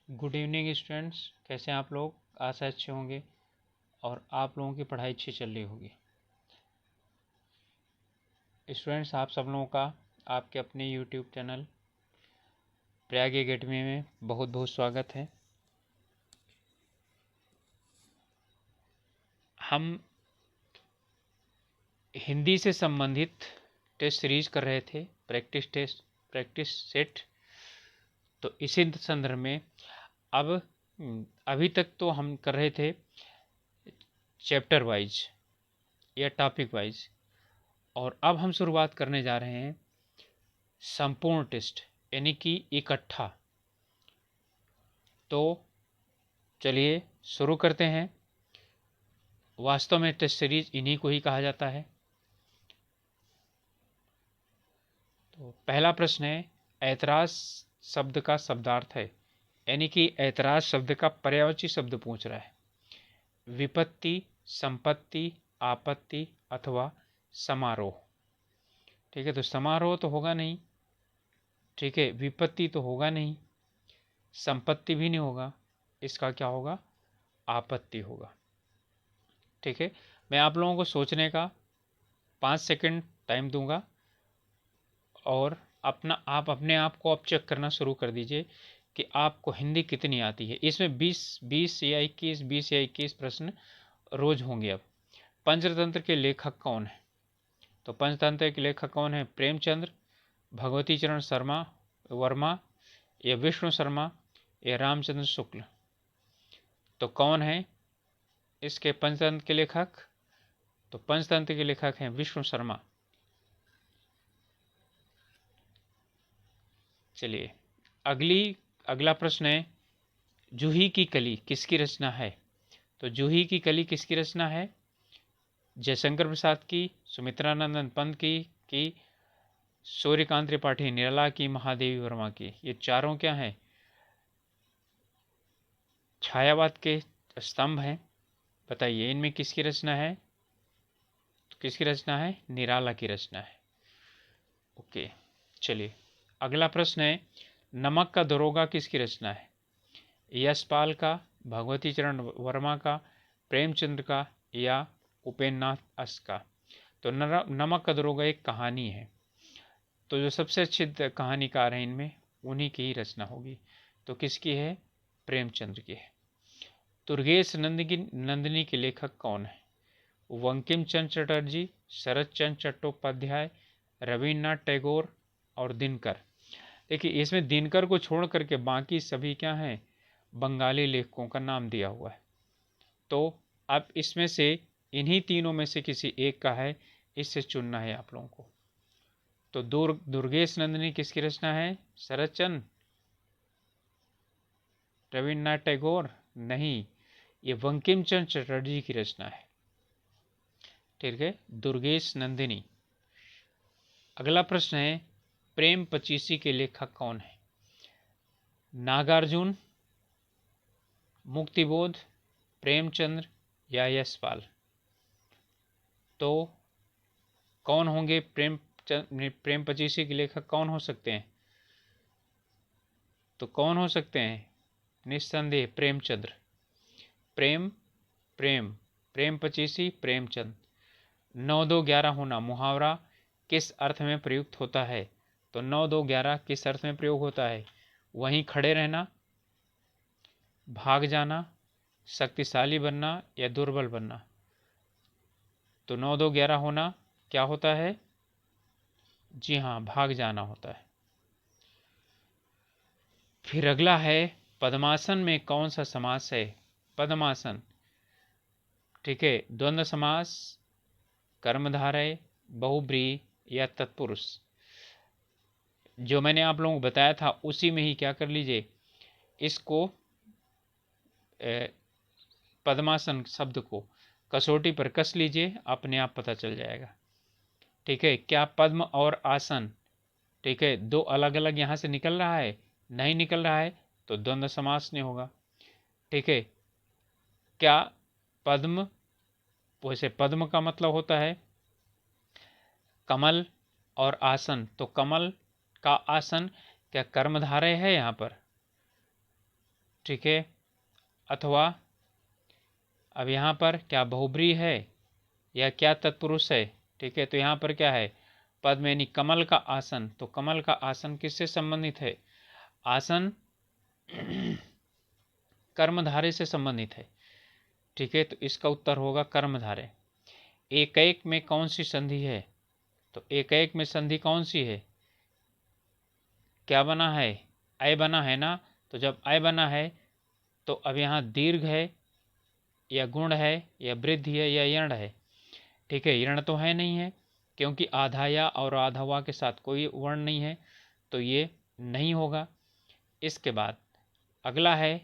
Good evening students, कैसे हैं आप लोग। आशा अच्छे होंगे और आप लोगों की पढ़ाई अच्छी चल रही होगी। स्टूडेंट्स, आप सब लोगों का आपके अपने यूट्यूब चैनल प्रयाग एकेडमी में बहुत बहुत स्वागत है। हम हिंदी से संबंधित टेस्ट सीरीज कर रहे थे, प्रैक्टिस सेट। तो इसी संदर्भ में अब अभी तक तो हम कर रहे थे चैप्टर वाइज या टॉपिक वाइज, और अब हम शुरुआत करने जा रहे हैं संपूर्ण टेस्ट यानी कि इकट्ठा। तो चलिए शुरू करते हैं। वास्तव में टेस्ट सीरीज इन्हीं को ही कहा जाता है। तो पहला प्रश्न है, ऐतराज शब्द का शब्दार्थ है, यानी कि ऐतराज शब्द का पर्यायवाची शब्द पूछ रहा है। विपत्ति, संपत्ति, आपत्ति अथवा समारोह। ठीक है, तो समारोह तो होगा नहीं, ठीक है, विपत्ति तो होगा नहीं, संपत्ति भी नहीं होगा, इसका क्या होगा, आपत्ति होगा। ठीक है, मैं आप लोगों को सोचने का 5 सेकंड टाइम दूंगा और आप अपने आप को अब चेक करना शुरू कर दीजिए कि आपको हिंदी कितनी आती है। इसमें 20 या 21 प्रश्न रोज होंगे। अब पंचतंत्र के लेखक कौन है? तो पंचतंत्र के लेखक कौन है? प्रेमचंद्र, भगवती चरण शर्मा वर्मा, या विष्णु शर्मा, या रामचंद्र शुक्ल। तो कौन है इसके पंचतंत्र के लेखक? तो पंचतंत्र के लेखक हैं विष्णु शर्मा। चलिए अगला प्रश्न है, जूही की कली किसकी रचना है? तो जूही की कली किसकी रचना है? जयशंकर प्रसाद की, सुमित्रानंदन पंत की सूर्यकांत त्रिपाठी निराला की, महादेवी वर्मा की। ये चारों क्या हैं? छायावाद के स्तंभ हैं। बताइए इनमें किसकी रचना है? तो किसकी रचना है? निराला की रचना है। ओके, चलिए अगला प्रश्न है, नमक का दरोगा किसकी रचना है? यशपाल का, भगवती चरण वर्मा का, प्रेमचंद्र का, या उपेन्द्रनाथ अस का। तो नमक का दरोगा एक कहानी है। तो जो सबसे अच्छे कहानीकार हैं इनमें, उन्हीं की ही रचना होगी। तो किसकी है? प्रेमचंद्र की है। दुर्गेश नंदिनी के लेखक कौन है? बंकिम चंद्र चटर्जी, शरद चंद्र चट्टोपाध्याय, रविन्द्रनाथ टैगोर और दिनकर। देखिए इसमें दिनकर को छोड़ करके बाकी सभी क्या हैं? बंगाली लेखकों का नाम दिया हुआ है। तो अब इसमें से इन्हीं तीनों में से किसी एक का है, इससे चुनना है आप लोगों को। तो दुर्गेश नंदिनी किसकी रचना है? शरद चंद्र, रविन्द्रनाथ टैगोर? नहीं, ये बंकिम चंद्र चटर्जी की रचना है। ठीक है, दुर्गेश नंदिनी। अगला प्रश्न है, प्रेम पचीसी के लेखक कौन है? नागार्जुन, मुक्तिबोध, प्रेमचंद्र या यशपाल। तो कौन होंगे प्रेम पचीसी के लेखक? कौन हो सकते हैं? तो कौन हो सकते हैं? निस्संदेह प्रेमचंद्र। प्रेम प्रेम प्रेम पचीसी प्रेमचंद। 9-2-11 होना मुहावरा किस अर्थ में प्रयुक्त होता है? तो 9-2-11 किस अर्थ में प्रयोग होता है? वहीं खड़े रहना, भाग जाना, शक्तिशाली बनना या दुर्बल बनना। तो 9-2-11 होना क्या होता है? जी हाँ, भाग जाना होता है। फिर अगला है, पद्मासन में कौन सा समास है? पद्मासन, ठीक है, द्वंद्व समास, कर्मधारय, बहुब्रीहि या तत्पुरुष। जो मैंने आप लोगों को बताया था उसी में ही क्या कर लीजिए, इसको पद्मासन शब्द को कसौटी पर कस लीजिए, अपने आप पता चल जाएगा। ठीक है, क्या पद्म और आसन, ठीक है, दो अलग अलग यहाँ से निकल रहा है? नहीं निकल रहा है, तो द्वंद्व समास नहीं होगा। ठीक है, क्या पद्म, वैसे पद्म का मतलब होता है कमल और आसन, तो कमल का आसन क्या कर्मधारय है यहाँ पर? ठीक है, अथवा अब यहाँ पर क्या बहुब्रीहि है या क्या तत्पुरुष है, ठीक है। तो यहाँ पर क्या है, पद में यानी कमल का आसन, तो कमल का आसन किससे संबंधित है, आसन कर्मधारे से संबंधित है, ठीक है। तो इसका उत्तर होगा कर्मधारे। एकैक में कौन सी संधि है, तो एकैक में संधि कौन सी है, क्या बना है, अय बना है ना। तो जब अय बना है तो अब यहाँ दीर्घ है या गुण है या वृद्धि है या यण है, ठीक है। यण तो है नहीं है क्योंकि आधा या और आधावा के साथ कोई वर्ण नहीं है, तो ये नहीं होगा। इसके बाद अगला है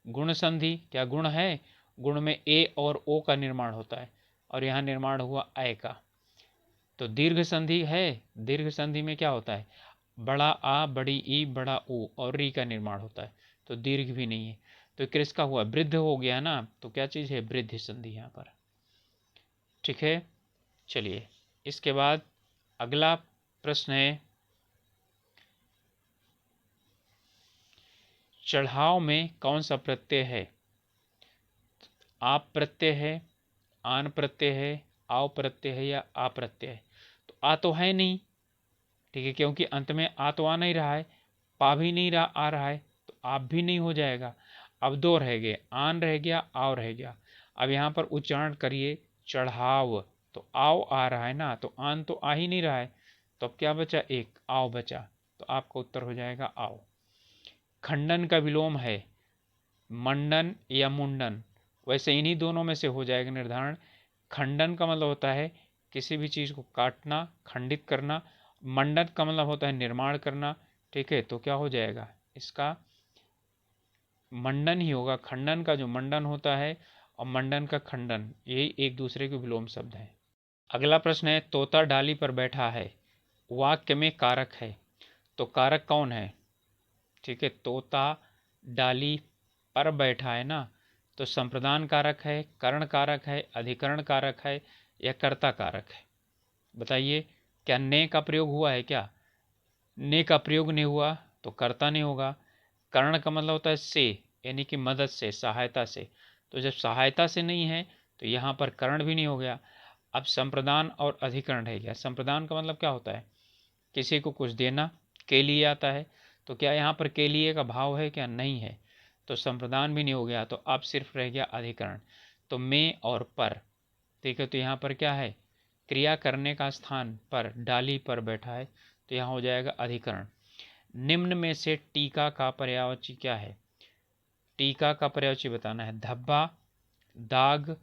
गुण संधि, क्या गुण है, गुण में ए और ओ का निर्माण होता है और यहाँ निर्माण हुआ अय का। तो दीर्घ संधि है, दीर्घ संधि में क्या होता है, बड़ा आ बड़ी ई बड़ा ऊ और री का निर्माण होता है, तो दीर्घ भी नहीं है। तो किसका हुआ, वृद्ध हो गया ना, तो क्या चीज़ है, वृद्धि संधि यहाँ पर, ठीक है। चलिए इसके बाद अगला प्रश्न है, चढ़ाव में कौन सा प्रत्यय है, आप प्रत्यय है, आन प्रत्यय है, आव प्रत्यय है या आ प्रत्यय है। तो आ तो है नहीं, ठीक है, क्योंकि अंत में आ तो आ नहीं रहा है, पा भी नहीं रहा आ रहा है, तो आप भी नहीं हो जाएगा। अब दो रह गए, आन रह गया, आव रह गया। अब यहाँ पर उच्चारण करिए चढ़ाव, तो आव आ रहा है ना, तो आन तो आ ही नहीं रहा है, तो अब क्या बचा, एक आव बचा, तो आपका उत्तर हो जाएगा आव। खंडन का विलोम है मंडन या मुंडन, वैसे इन्हीं दोनों में से हो जाएगा निर्धारण। खंडन का मतलब होता है किसी भी चीज़ को काटना, खंडित करना। मंडन का मतलब होता है निर्माण करना, ठीक है। तो क्या हो जाएगा, इसका मंडन ही होगा। खंडन का जो मंडन होता है और मंडन का खंडन, यही एक दूसरे के विलोम शब्द हैं। अगला प्रश्न है, तोता डाली पर बैठा है, वाक्य में कारक है, तो कारक कौन है, ठीक है। तोता डाली पर बैठा है ना, तो संप्रदान कारक है, करण कारक है, अधिकरण कारक है या कर्ता कारक है। बताइए, क्या ने का प्रयोग हुआ है, क्या ने का प्रयोग नहीं हुआ तो कर्ता नहीं होगा। करण का मतलब होता है से, यानी कि मदद से, सहायता से, तो जब सहायता से नहीं है तो यहाँ पर करण भी नहीं हो गया। अब संप्रदान और अधिकरण है क्या, संप्रदान का मतलब क्या होता है, किसी को कुछ देना, के लिए आता है, तो क्या यहाँ पर के लिए का भाव है, क्या नहीं है, तो संप्रदान भी नहीं हो गया, तो अब सिर्फ रह गया अधिकरण। तो में और पर, ठीक है। तो यहाँ पर क्या है, क्रिया करने का स्थान पर डाली पर बैठा है, तो यहाँ हो जाएगा अधिकरण। निम्न में से टीका का पर्यायवाची क्या है, टीका का पर्यायवाची बताना है, धब्बा, दाग,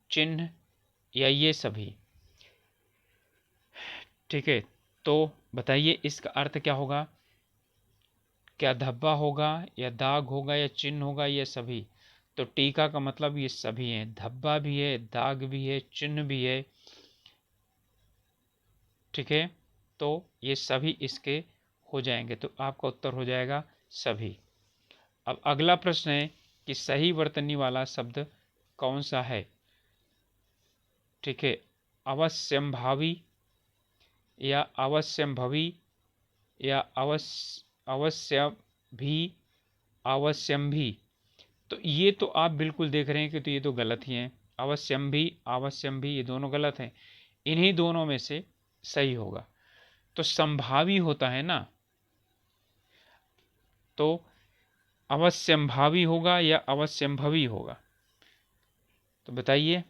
चिन्ह या ये सभी, ठीक है। तो बताइए इसका अर्थ क्या होगा, क्या धब्बा होगा या दाग होगा या चिन्ह होगा, ये सभी। तो टीका का मतलब ये सभी हैं, धब्बा भी है, दाग भी है, चिन्ह भी है, ठीक है। तो ये सभी इसके हो जाएंगे, तो आपका उत्तर हो जाएगा सभी। अब अगला प्रश्न है कि सही वर्तनी वाला शब्द कौन सा है, ठीक है। अवश्यंभावी या अवश्यंभवी या अवश्य भी, अवश्यम भी। तो ये तो आप बिल्कुल देख रहे हैं कि तो ये तो गलत ही हैं, अवश्यम भी ये दोनों गलत हैं, इन्हीं दोनों में से सही होगा। तो संभावी होता है ना, तो अवश्यंभावी होगा या अवश्यंभवी होगा, तो बताइए।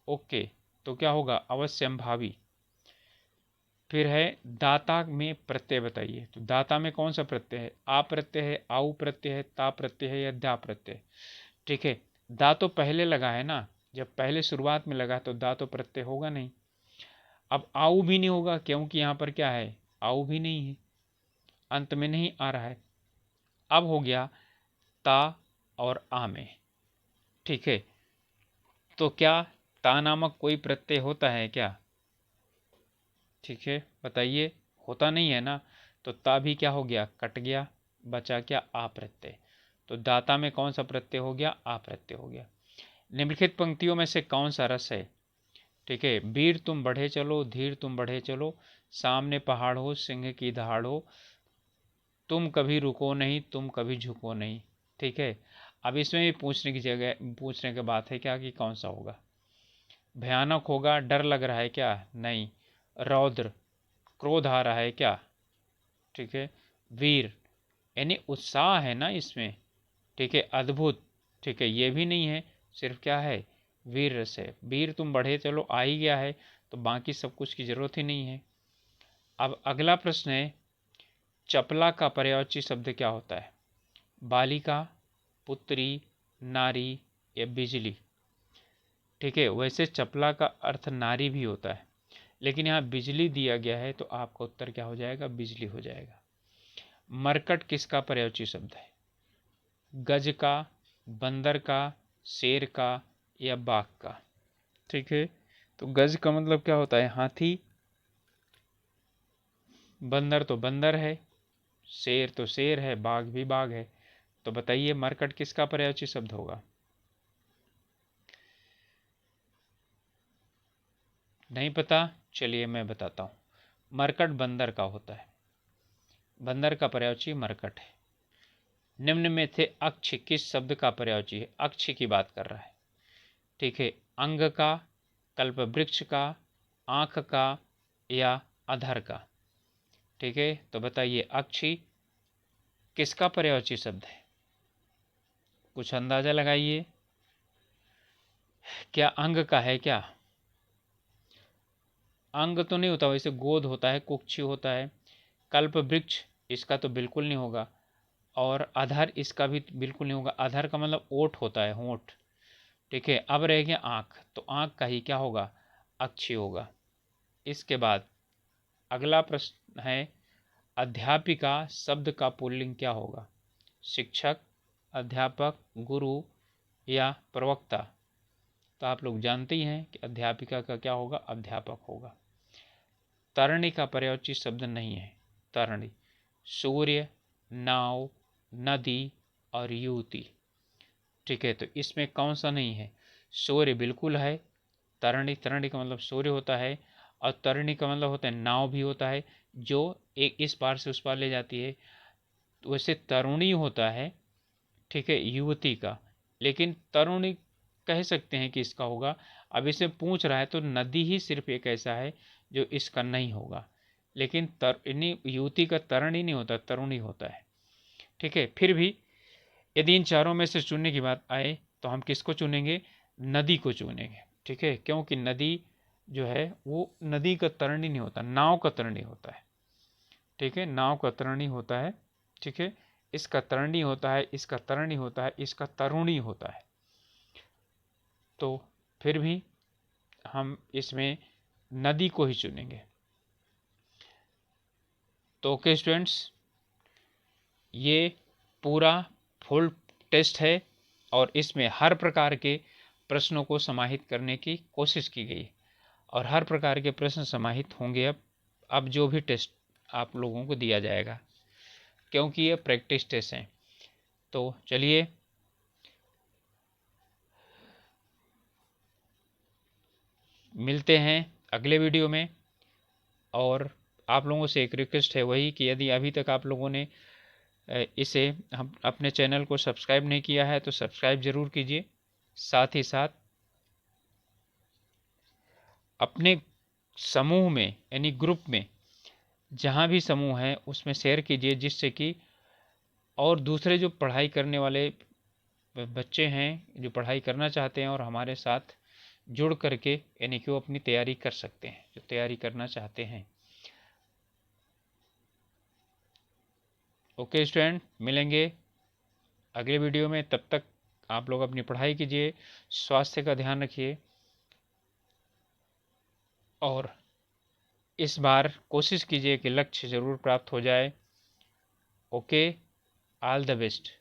ओके, तो क्या होगा, अवश्यंभावी। फिर है दाता में प्रत्यय बताइए, तो दाता में कौन सा प्रत्यय है, आ प्रत्यय है, आउ प्रत्यय है, ता प्रत्यय है या दा प्रत्यय, ठीक है। दा तो पहले लगा है ना, जब पहले शुरुआत में लगा तो दा तो प्रत्यय होगा नहीं। अब आउ भी नहीं होगा क्योंकि यहाँ पर क्या है, आउ भी नहीं है, अंत में नहीं आ रहा है। अब हो गया ता और आ में, ठीक है। तो क्या ता नामक कोई प्रत्यय होता है क्या, ठीक है, बताइए, होता नहीं है ना, तो ता भी क्या हो गया, कट गया, बचा क्या, आ प्रत्यय। तो दाता में कौन सा प्रत्यय हो गया, आ प्रत्यय हो गया। निम्नलिखित पंक्तियों में से कौन सा रस है, ठीक है। वीर तुम बढ़े चलो, धीर तुम बढ़े चलो, सामने पहाड़ हो, सिंह की दहाड़ हो, तुम कभी रुको नहीं, तुम कभी झुको नहीं, ठीक है, अब इसमें भी पूछने की बात है क्या कि कौन सा होगा। भयानक होगा, डर लग रहा है क्या, नहीं। रौद्र, क्रोध आ रहा है क्या, ठीक है। वीर, यानी उत्साह है ना इसमें, ठीक है। अद्भुत, ठीक है, ये भी नहीं है, सिर्फ क्या है, वीर रस है। वीर तुम बढ़े चलो आ ही गया है, तो बाकी सब कुछ की जरूरत ही नहीं है। अब अगला प्रश्न है, चपला का पर्यायवाची शब्द क्या होता है। बालिका, पुत्री, नारी या बिजली, ठीक है। वैसे चपला का अर्थ नारी भी होता है, लेकिन यहाँ बिजली दिया गया है, तो आपका उत्तर क्या हो जाएगा, बिजली हो जाएगा। मरकट किसका पर्यायवाची शब्द है। गज का, बंदर का, शेर का या बाघ का, ठीक है। तो गज का मतलब क्या होता है, हाथी। बंदर तो बंदर है, शेर तो शेर है, बाघ भी बाघ है। तो बताइए मरकट किसका पर्यायवाची शब्द होगा। नहीं पता, चलिए मैं बताता हूं। मरकट बंदर का होता है, बंदर का पर्यायवाची मरकट है। निम्न में से अक्ष किस शब्द का पर्यायवाची है, अक्ष की बात कर रहा है, ठीक है। अंग का, कल्प वृक्ष का, आंख का या अधर का, ठीक है। तो बताइए अक्षी किसका पर्यायवाची शब्द है, कुछ अंदाजा लगाइए। क्या अंग का है क्या, अंग तो नहीं होता, वैसे गोद होता है, कुक्षी होता है। कल्प वृक्ष इसका तो बिल्कुल नहीं होगा, और अधर इसका भी बिल्कुल नहीं होगा। अधर का मतलब ओठ होता है, होठ, ठीक है। अब रह गया आँख, तो आँख का ही क्या होगा, अक्षी होगा। इसके बाद अगला प्रश्न है, अध्यापिका शब्द का पुल्लिंग क्या होगा। शिक्षक, अध्यापक, गुरु या प्रवक्ता। तो आप लोग जानते ही हैं कि अध्यापिका का क्या होगा, अध्यापक होगा। तरणी का पर्यायवाची शब्द नहीं है, तरणी। सूर्य, नाव, नदी और युवती, ठीक है। तो इसमें कौन सा नहीं है, सूर्य बिल्कुल है। तरणी, तरणी का मतलब सूर्य होता है, और तरणी का मतलब होता है नाव भी होता है, जो एक इस पार से उस पार ले जाती है। वैसे तरुणी होता है, ठीक है, युवती का, लेकिन तरुणी कह सकते हैं कि इसका होगा। अब इसे पूछ रहा है तो नदी ही सिर्फ एक ऐसा है जो इसका नहीं होगा, लेकिन तरणी, युवती का तरणी नहीं होता, तरुणी होता है, ठीक है। फिर भी यदि इन चारों में से चुनने की बात आए तो हम किसको चुनेंगे, नदी को चुनेंगे, ठीक है। क्योंकि नदी जो है वो नदी का तरणी नहीं होता, नाव का तरणी होता है, ठीक है। नाव का तरणी होता है, ठीक है। इसका तरणी होता है, इसका तरणी होता है, इसका तरुणी होता है। तो फिर भी हम इसमें नदी को ही चुनेंगे। तो ओके स्टूडेंट्स, ये पूरा फुल टेस्ट है, और इसमें हर प्रकार के प्रश्नों को समाहित करने की कोशिश की गई, और हर प्रकार के प्रश्न समाहित होंगे। अब जो भी टेस्ट आप लोगों को दिया जाएगा, क्योंकि ये प्रैक्टिस टेस्ट हैं। तो चलिए, मिलते हैं अगले वीडियो में। और आप लोगों से एक रिक्वेस्ट है वही कि यदि अभी तक आप लोगों ने इसे हम अपने चैनल को सब्सक्राइब नहीं किया है तो सब्सक्राइब ज़रूर कीजिए। साथ ही साथ अपने समूह में, यानी ग्रुप में, जहाँ भी समूह है उसमें शेयर कीजिए, जिससे कि और दूसरे जो पढ़ाई करने वाले बच्चे हैं, जो पढ़ाई करना चाहते हैं और हमारे साथ जुड़ करके, यानी कि वो अपनी तैयारी कर सकते हैं, जो तैयारी करना चाहते हैं। ओके स्टूडेंट, मिलेंगे अगले वीडियो में। तब तक आप लोग अपनी पढ़ाई कीजिए, स्वास्थ्य का ध्यान रखिए, और इस बार कोशिश कीजिए कि लक्ष्य ज़रूर प्राप्त हो जाए। Okay, all the best.